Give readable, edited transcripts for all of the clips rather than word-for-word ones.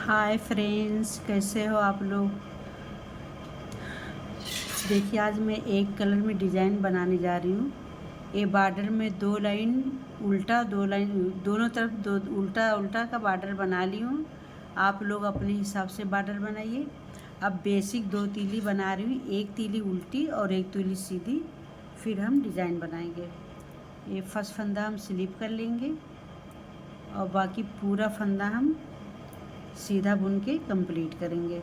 Hi friends, कैसे हो आप लोग। देखिए, आज मैं एक कलर में डिज़ाइन बनाने जा रही हूँ। ये बॉर्डर में 2 लाइन उल्टा, 2 लाइन दोनों तरफ, 2 उल्टा उल्टा का बॉर्डर बना ली हूँ। आप लोग अपने हिसाब से बॉर्डर बनाइए। अब बेसिक 2 तीली बना रही हूँ, एक तीली उल्टी और एक तीली सीधी, फिर हम डिज़ाइन बनाएंगे। ये फर्स्ट फंदा हम स्लिप कर लेंगे और बाकी पूरा फंदा हम सीधा बुन के कंप्लीट करेंगे।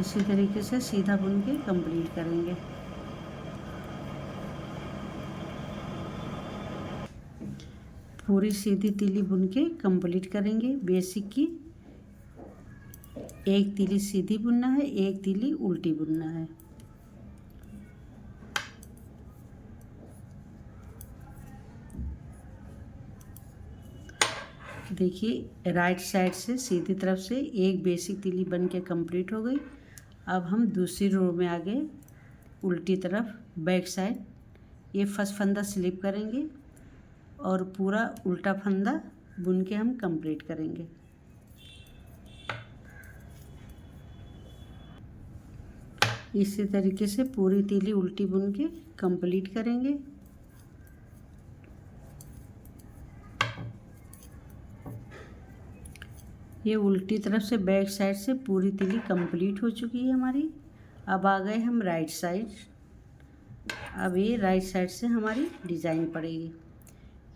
इसी तरीके से सीधा बुन के कंप्लीट करेंगे। पूरी सीधी तीली बुन के कंप्लीट करेंगे। बेसिक की एक तीली सीधी बुनना है, एक तीली उल्टी बुनना है। देखिए, राइट साइड से सीधी तरफ से एक बेसिक तीली बन के कंप्लीट हो गई। अब हम दूसरी रो में आगे उल्टी तरफ बैक साइड ये फर्स्ट फंदा स्लिप करेंगे और पूरा उल्टा फंदा बुन के हम कंप्लीट करेंगे। इसी तरीके से पूरी तीली उल्टी बुन के कंप्लीट करेंगे। ये उल्टी तरफ से बैक साइड से पूरी तीली कंप्लीट हो चुकी है हमारी। अब आ गए हम राइट साइड। अब ये राइट साइड से हमारी डिज़ाइन पड़ेगी।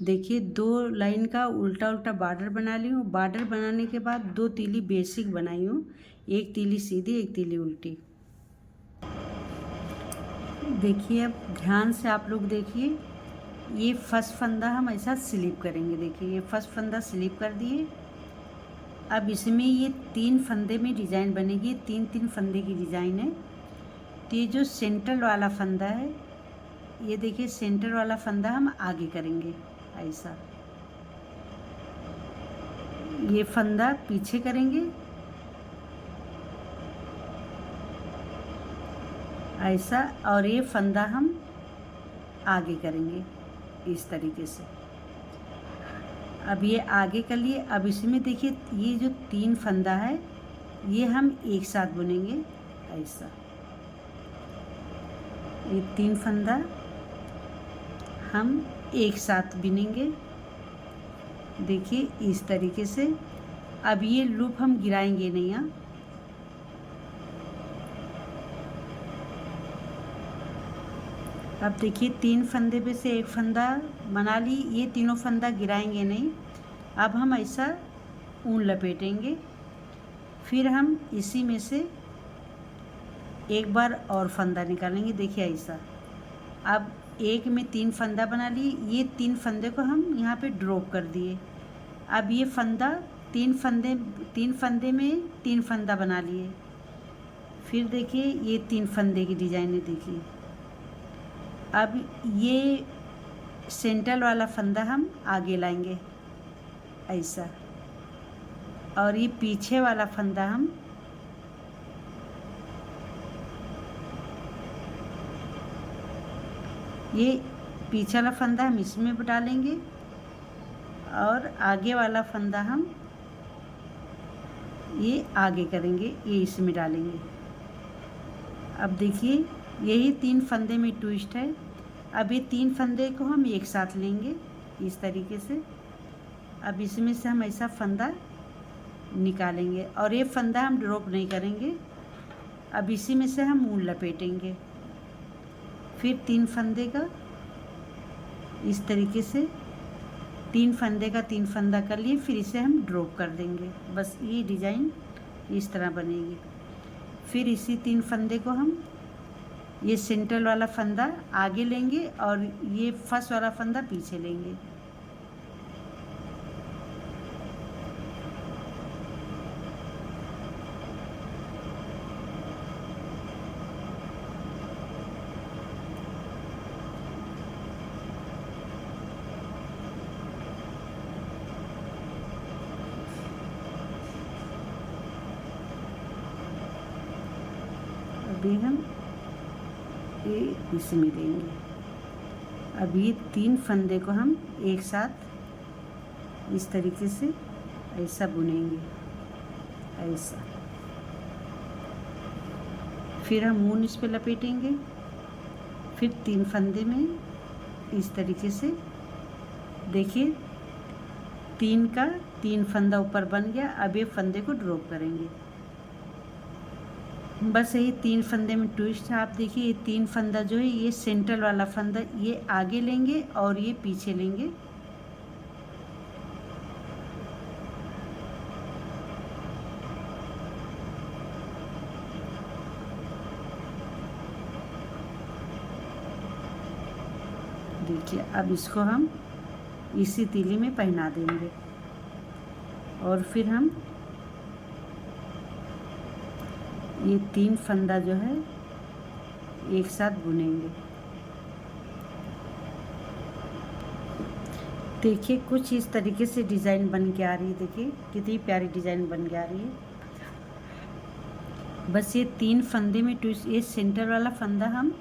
देखिए, 2 लाइन का उल्टा उल्टा बॉर्डर बना ली हूँ। बॉर्डर बनाने के बाद 2 तीली बेसिक बनाई हूँ, एक तीली सीधी, एक तीली उल्टी। देखिए, अब ध्यान से आप लोग देखिए, ये फर्स्ट फंदा हम ऐसा स्लिप करेंगे। देखिए, ये फर्स्ट फंदा स्लिप कर दिए। अब इसमें ये 3 फंदे में डिज़ाइन बनेगी। 3-3 फंदे की डिज़ाइन है। तो ये जो सेंटर वाला फंदा है, ये देखिए, सेंटर वाला फंदा हम आगे करेंगे ऐसा। ये फंदा पीछे करेंगे ऐसा, और ये फंदा हम आगे करेंगे इस तरीके से। अब ये आगे कर लिए। अब इसमें देखिए, ये जो 3 फंदा है ये हम एक साथ बुनेंगे ऐसा। ये 3 फंदा हम एक साथ बुनेंगे। देखिए, इस तरीके से। अब ये लूप हम गिराएंगे नहीं। यहाँ अब देखिए, 3 फंदे पे से एक फंदा बना ली। ये तीनों फंदा गिराएंगे नहीं। अब हम ऐसा ऊन लपेटेंगे। फिर हम इसी में से एक बार और फंदा निकालेंगे। देखिए ऐसा। अब एक में 3 फंदा बना लिए। ये 3 फंदे को हम यहाँ पे ड्रॉप कर दिए। अब ये फंदा 3 फंदे में 3 फंदा बना लिए। फिर देखिए, ये 3 फंदे की डिज़ाइन है। देखिए, अब ये सेंटर वाला फंदा हम आगे लाएंगे ऐसा, और ये पीछे वाला फंदा हम ये पीछे वाला फंदा हम इसमें डालेंगे और आगे वाला फंदा हम ये आगे करेंगे, ये इसमें डालेंगे। अब देखिए, यही 3 फंदे में ट्विस्ट है। अब ये 3 फंदे को हम एक साथ लेंगे इस तरीके से। अब इसमें से हम ऐसा फंदा निकालेंगे और ये फंदा हम ड्रॉप नहीं करेंगे। अब इसी में से हम ऊन लपेटेंगे। फिर 3 फंदे का इस तरीके से 3 फंदे का 3 फंदा कर लिए, फिर इसे हम ड्रॉप कर देंगे। बस ये डिज़ाइन इस तरह बनेगी। फिर इसी 3 फंदे को हम ये सेंटर वाला फंदा आगे लेंगे और ये फर्स्ट वाला फंदा पीछे लेंगे। अभी हम ये इसमें देंगे। अब ये 3 फंदे को हम एक साथ इस तरीके से ऐसा बुनेंगे, ऐसा। फिर हम ऊन इस पे लपेटेंगे, फिर 3 फंदे में इस तरीके से, देखिए 3 का 3 फंदा ऊपर बन गया। अब ये फंदे को ड्रॉप करेंगे, बस यही 3 फंदे में ट्विस्ट है। आप देखिए ये 3 फंदा जो है, ये सेंटर वाला फंदा ये आगे लेंगे और ये पीछे लेंगे। देखिए अब इसको हम इसी तीली में पहना देंगे और फिर हम ये 3 फंदा जो है एक साथ बुनेंगे। देखिए कुछ इस तरीके से डिज़ाइन बन के आ रही है, देखिए कितनी प्यारी डिज़ाइन बन के आ रही है। बस ये 3 फंदे में ट्विस्ट, ये सेंटर वाला फंदा हम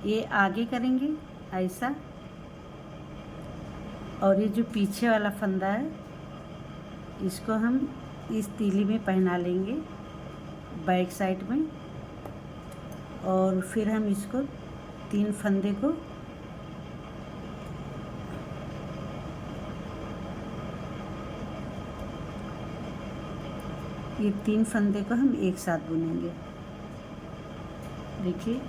ये आगे करेंगे ऐसा, और ये जो पीछे वाला फंदा है इसको हम इस तीली में पहना लेंगे बैक साइड में, और फिर हम इसको 3 फंदे को ये 3 फंदे को हम एक साथ बुनेंगे। देखिए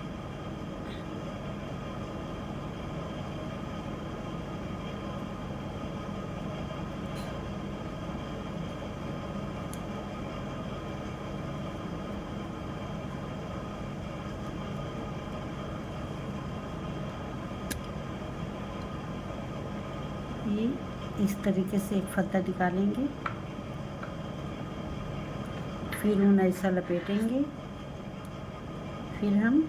ये इस तरीके से एक फंदा निकालेंगे, फिर ऊन ऐसा लपेटेंगे, फिर हम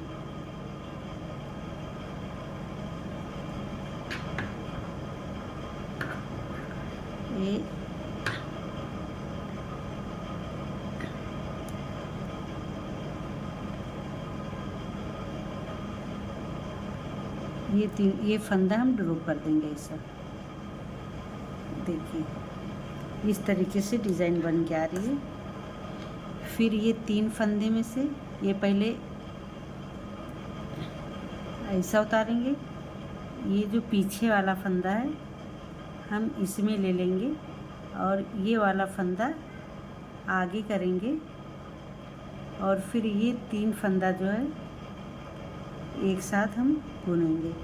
ये फंदा हम ड्रॉप कर देंगे ऐसा। देखिए इस तरीके से डिज़ाइन बन के आ रही है। फिर ये 3 फंदे में से ये पहले ऐसा उतारेंगे, ये जो पीछे वाला फंदा है हम इसमें ले लेंगे और ये वाला फंदा आगे करेंगे, और फिर ये 3 फंदा जो है एक साथ हम बुनेंगे।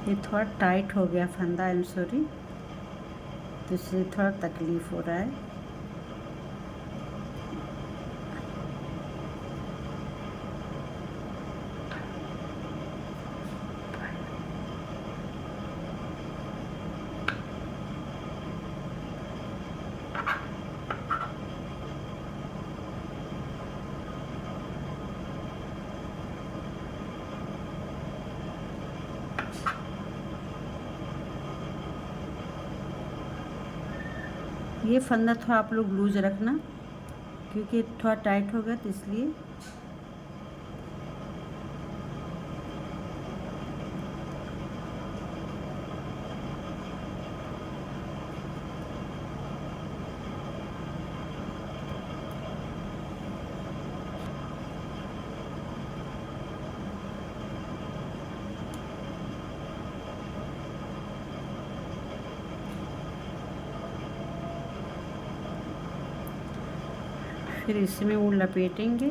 ये थोड़ा टाइट हो गया फंदा, आई एम सॉरी, तो इससे थोड़ा तकलीफ़ हो रहा है। ये फंदा थोड़ा आप लोग लूज रखना, क्योंकि थोड़ा टाइट हो गया तो इसलिए। फिर इसमें ऊन लपेटेंगे,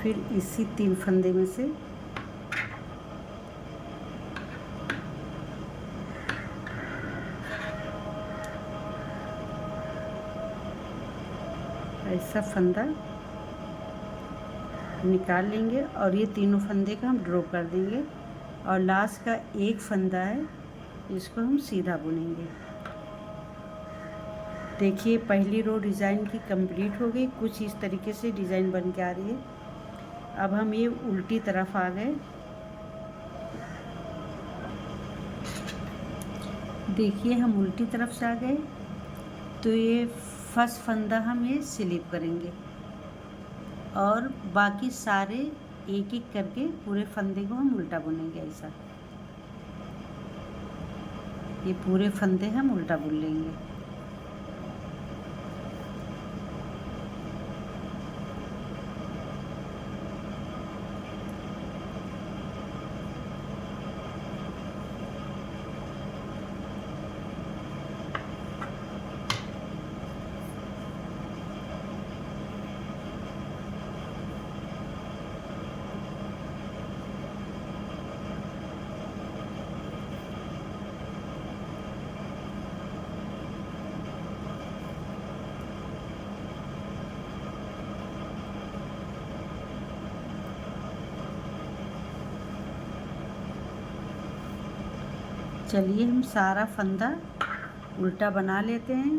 फिर इसी 3 फंदे में से ऐसा फंदा निकाल लेंगे और ये तीनों फंदे का हम ड्रॉ कर देंगे, और लास्ट का एक फंदा है इसको हम सीधा बुनेंगे। देखिए पहली रो डिज़ाइन की कंप्लीट हो गई, कुछ इस तरीके से डिज़ाइन बन के आ रही है। अब हम ये उल्टी तरफ आ गए। देखिए हम उल्टी तरफ से आ गए, तो ये फर्स्ट फंदा हम ये स्लिप करेंगे और बाकी सारे एक एक करके पूरे फंदे को हम उल्टा बुनेंगे। ऐसा ये पूरे फंदे हम उल्टा बुन लेंगे। चलिए हम सारा फंदा उल्टा बना लेते हैं।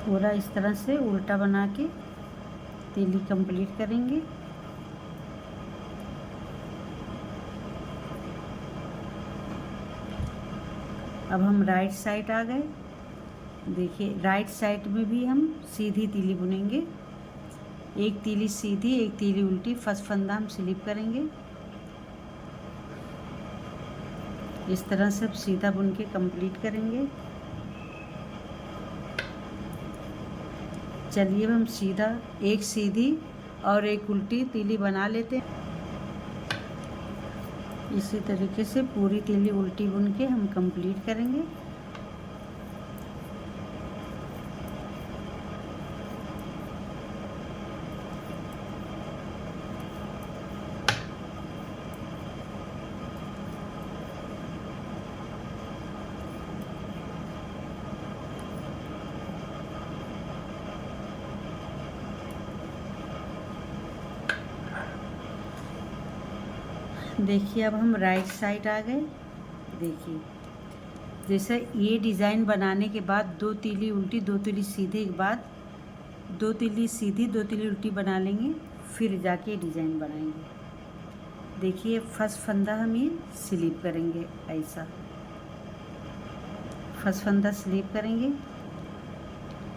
पूरा इस तरह से उल्टा बना के तीली कंप्लीट करेंगे। अब हम राइट साइड आ गए। देखिए राइट साइड में भी हम सीधी तीली बुनेंगे। एक तीली सीधी, एक तीली उल्टी। फर्स्ट फंदा हम स्लिप करेंगे। इस तरह से अब सीधा बुन के कंप्लीट करेंगे। चलिए अब हम सीधा एक सीधी और एक उल्टी तीली बना लेते हैं। इसी तरीके से पूरी तीली उल्टी बुन के हम कंप्लीट करेंगे। देखिए अब हम राइट साइड आ गए। देखिए जैसे ये डिज़ाइन बनाने के बाद दो तीली उल्टी दो तीली सीधे के बाद दो तीली सीधी दो तीली उल्टी बना लेंगे, फिर जाके डिज़ाइन बनाएंगे। देखिए फर्स्ट फंदा हम ये स्लिप करेंगे। ऐसा फर्स्ट फंदा स्लिप करेंगे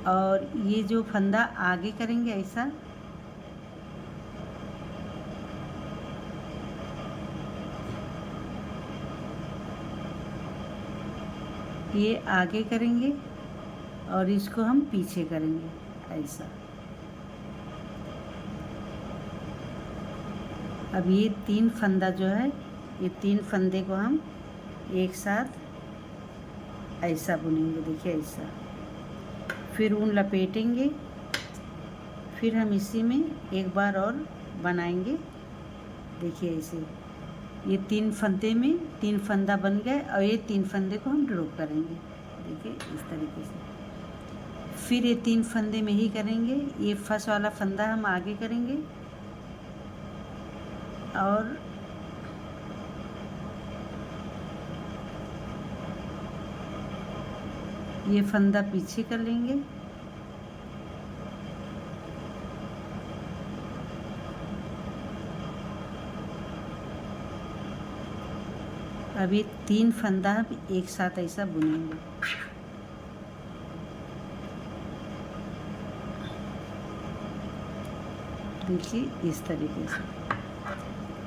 और ये जो फंदा आगे करेंगे ऐसा, ये आगे करेंगे और इसको हम पीछे करेंगे। ऐसा अब ये तीन फंदा जो है, ये तीन फंदे को हम एक साथ ऐसा बुनेंगे। देखिए ऐसा, फिर ऊन लपेटेंगे, फिर हम इसी में एक बार और बनाएंगे। देखिए ऐसे ये तीन फंदे में तीन फंदा बन गए और ये तीन फंदे को हम ड्रॉप करेंगे। देखिए इस तरीके से फिर ये तीन फंदे में ही करेंगे। ये फर्स्ट वाला फंदा हम आगे करेंगे और ये फंदा पीछे कर लेंगे। अब ये तीन फंदा हम एक साथ ऐसा बुनेंगे। देखिए इस तरीके से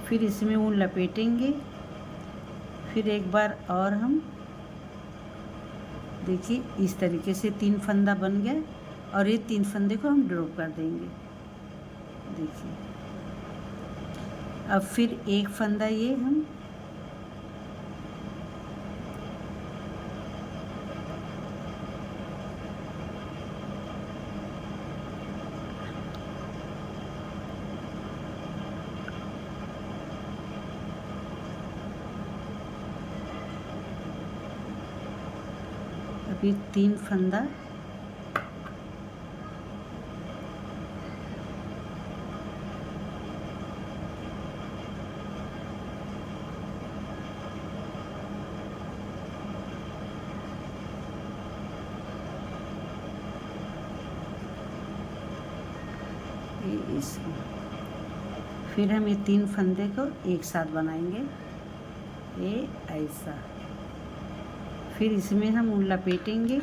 फिर इसमें ऊन लपेटेंगे, फिर एक बार और हम देखिए इस तरीके से तीन फंदा बन गया और ये तीन फंदे को हम ड्रॉप कर देंगे। देखिए अब फिर एक फंदा ये हम अभी तीन फंदा ये इसमें फिर हम ये 3 फंदे को एक साथ बनाएंगे, ये ऐसा। फिर इसमें हम ऊन लपेटेंगे,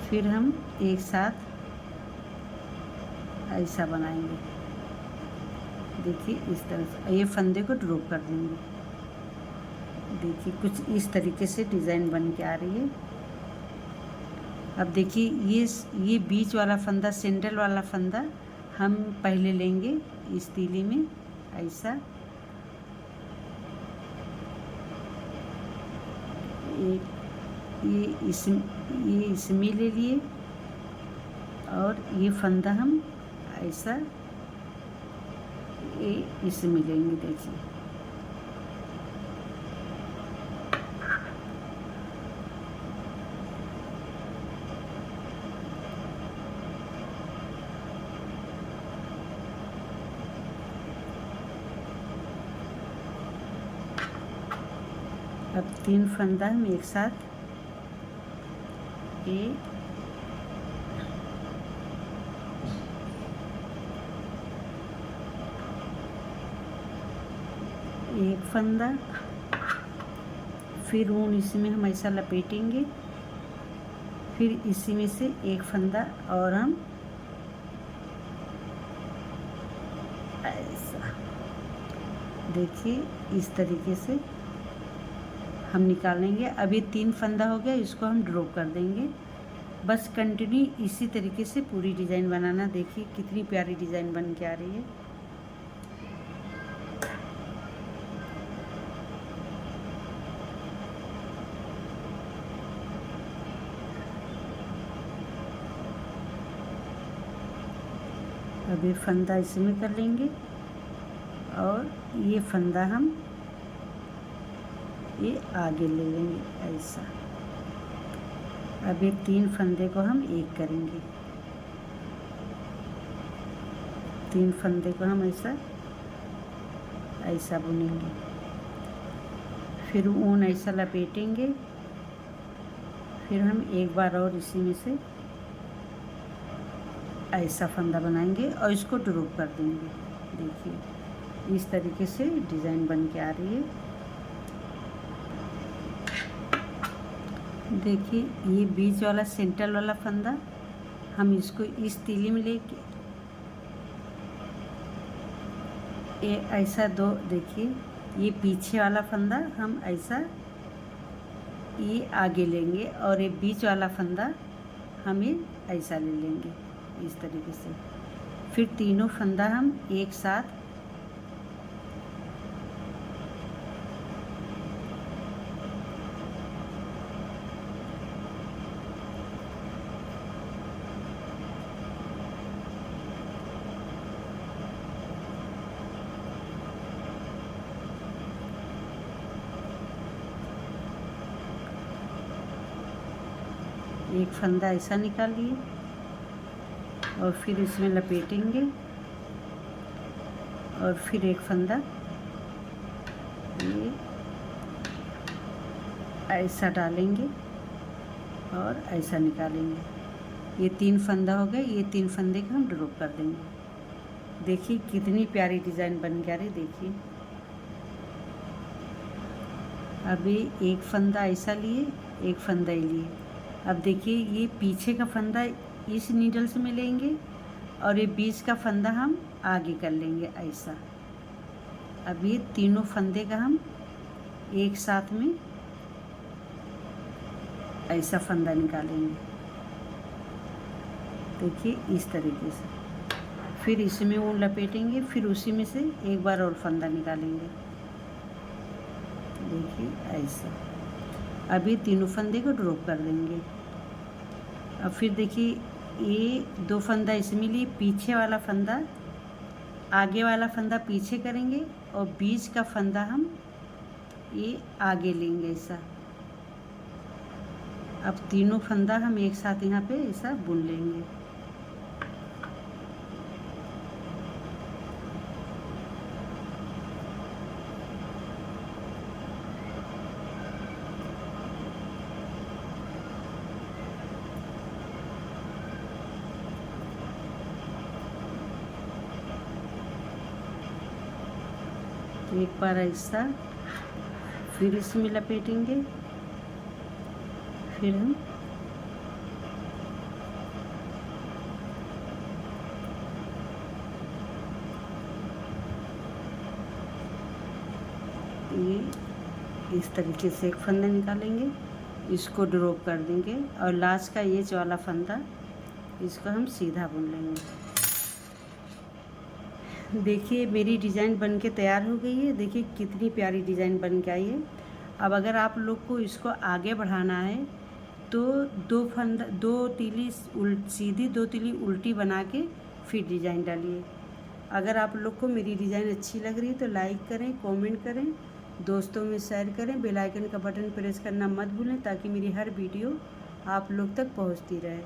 फिर हम एक साथ ऐसा बनाएंगे। देखिए इस तरह से ये फंदे को ड्रॉप कर देंगे। देखिए कुछ इस तरीके से डिज़ाइन बन के आ रही है। अब देखिए ये बीच वाला फंदा, सेंटर वाला फंदा हम पहले लेंगे इस तीली में ऐसा, ये इसमें ले लिए और ये फंदा हम ऐसा ये इसमें लेंगे। देखिए अब 3 फंदा हम एक साथ ये एक फंदा, फिर ऊन इसमें हम ऐसा लपेटेंगे, फिर इसी में से एक फंदा और हम ऐसा। देखिए इस तरीके से हम निकालेंगे। अब ये 3 फंदा हो गया, इसको हम ड्रॉप कर देंगे। बस कंटिन्यू इसी तरीके से पूरी डिज़ाइन बनाना। देखिए कितनी प्यारी डिज़ाइन बन के आ रही है। अब ये फंदा इसमें कर लेंगे और ये फंदा हम ये आगे ले लेंगे ऐसा। अब ये 3 फंदे को हम एक करेंगे, 3 फंदे को हम ऐसा बुनेंगे, फिर ऊन ऐसा लपेटेंगे, फिर हम एक बार और इसी में से ऐसा फंदा बनाएंगे और इसको ड्रॉप कर देंगे। देखिए इस तरीके से डिज़ाइन बन के आ रही है। देखिए ये बीच वाला सेंटर वाला फंदा हम इसको इस तीली में लेके ये ऐसा देखिए ये पीछे वाला फंदा हम ऐसा ये आगे लेंगे और ये बीच वाला फंदा हम ये ऐसा ले लेंगे इस तरीके से। फिर तीनों फंदा हम एक साथ एक फंदा ऐसा निकालिए और फिर इसमें लपेटेंगे और फिर एक फंदा ये ऐसा डालेंगे और ऐसा निकालेंगे। ये 3 फंदा हो गए, ये 3 फंदे को हम ड्रॉप कर देंगे। देखिए कितनी प्यारी डिज़ाइन बन के आ रही। देखिए अभी एक फंदा ऐसा लिए, एक फंदा ही लिए। अब देखिए ये पीछे का फंदा इस नीडल से में लेंगे और ये बीच का फंदा हम आगे कर लेंगे ऐसा। अब ये तीनों फंदे का हम एक साथ में ऐसा फंदा निकालेंगे। देखिए इस तरीके से फिर इसमें ऊन लपेटेंगे, फिर उसी में से एक बार और फंदा निकालेंगे। देखिए ऐसा। अब ये तीनों फंदे को ड्रॉप कर देंगे। अब फिर देखिए ये 2 फंदा इसमें लिए, पीछे वाला फंदा आगे वाला फंदा पीछे करेंगे और बीच का फंदा हम ये आगे लेंगे ऐसा। अब तीनों फंदा हम एक साथ यहाँ पे ऐसा बुन लेंगे। एक बार ऐसा, फिर इसमें लपेटेंगे, फिर हम ये इस तरीके से एक फंदा निकालेंगे, इसको ड्रॉप कर देंगे और लास्ट का ये वाला फंदा इसको हम सीधा बुन लेंगे। देखिए मेरी डिज़ाइन बन के तैयार हो गई है। देखिए कितनी प्यारी डिज़ाइन बन के आई है। अब अगर आप लोग को इसको आगे बढ़ाना है तो दो तीली सीधी, दो तीली उल्टी बना के फिर डिज़ाइन डालिए। अगर आप लोग को मेरी डिज़ाइन अच्छी लग रही है तो लाइक करें, कमेंट करें, दोस्तों में शेयर करें, बेल आइकन का बटन प्रेस करना मत भूलें ताकि मेरी हर वीडियो आप लोग तक पहुंचती रहे।